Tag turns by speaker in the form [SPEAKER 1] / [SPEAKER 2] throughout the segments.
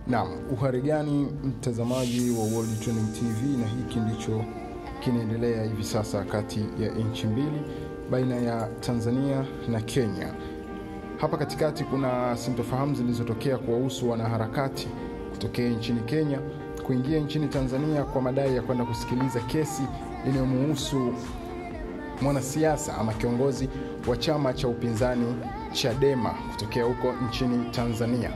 [SPEAKER 1] Naam, uhari gani mtazamaji wa World Trending TV, na hiki ndicho kinaendelea hivi sasa kati ya nchi mbili baina ya Tanzania na Kenya. Hapa katikati kuna sintofahamu zilizotokea kuwahusu wanaharakati kutokea nchini Kenya kuingia nchini Tanzania kwa madai ya kwenda kusikiliza kesi inayomhusu mwanasiasa ama kiongozi wa chama cha upinzani Chadema kutokea huko nchini Tanzania.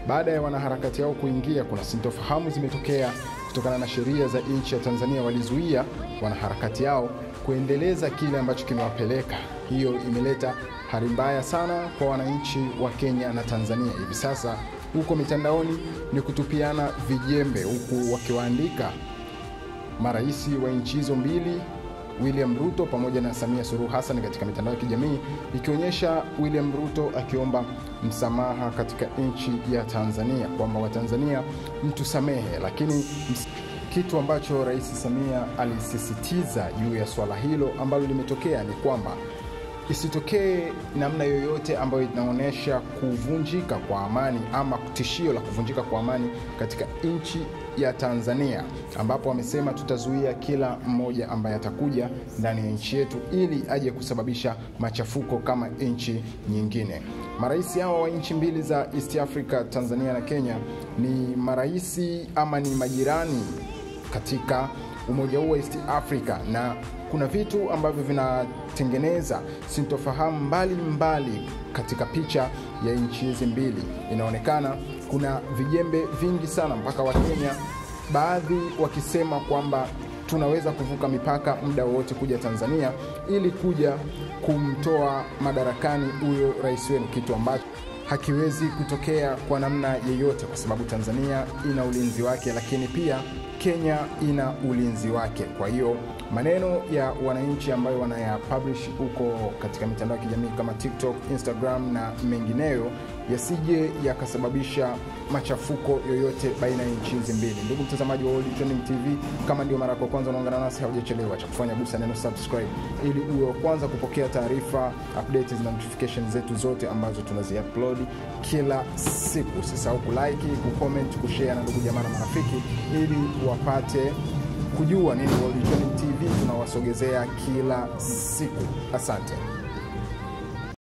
[SPEAKER 1] Baada ya wanaharakati hao kuingia, kuna sintofahamu zimetokea kutokana na sheria za nchi ya Tanzania. Walizuia wanaharakati hao kuendeleza kile ambacho kimewapeleka. Hiyo imeleta hali mbaya sana kwa wananchi wa Kenya na Tanzania. Hivi sasa huko mitandaoni ni kutupiana vijembe, huku wakiwaandika marais wa nchi hizo mbili, William Ruto pamoja na Samia Suluhu Hassan, katika mitandao ya kijamii, ikionyesha William Ruto akiomba msamaha katika nchi ya Tanzania kwamba Watanzania mtusamehe. Lakini kitu ambacho Rais Samia alisisitiza juu ya swala hilo ambalo limetokea ni kwamba isitokee namna yoyote ambayo inaonyesha kuvunjika kwa amani ama tishio la kuvunjika kwa amani katika nchi ya Tanzania, ambapo wamesema tutazuia kila mmoja ambaye atakuja ndani ya nchi yetu ili aje kusababisha machafuko kama nchi nyingine. Marais hawa wa nchi mbili za East Africa, Tanzania na Kenya, ni maraisi ama ni majirani katika umoja huu wa East Africa, na kuna vitu ambavyo vinatengeneza sintofahamu mbali katika picha ya nchi hizi mbili. Inaonekana kuna vijembe vingi sana, mpaka wa Kenya baadhi wakisema kwamba tunaweza kuvuka mipaka muda wote kuja Tanzania ili kuja kumtoa madarakani huyo rais wenu, kitu ambacho hakiwezi kutokea kwa namna yeyote, kwa sababu Tanzania ina ulinzi wake, lakini pia Kenya ina ulinzi wake. Kwa hiyo maneno ya wananchi ambayo wanayapublish huko katika mitandao ya kijamii kama TikTok, Instagram na mengineyo yasije yakasababisha machafuko yoyote baina ya nchi hizi mbili. Ndugu mtazamaji wa World Trending TV, kama ndio mara yako kwanza unaungana nasi, haujachelewa cha kufanya gusa neno subscribe ili uwe wa kwanza kupokea taarifa, updates na notifications zetu zote ambazo tunazi-upload kila siku. Usisahau kulike, kucomment, kushare na ndugu jamaa na marafiki ili wapate kujua nini World Trending TV tunawasogezea kila siku. Asante.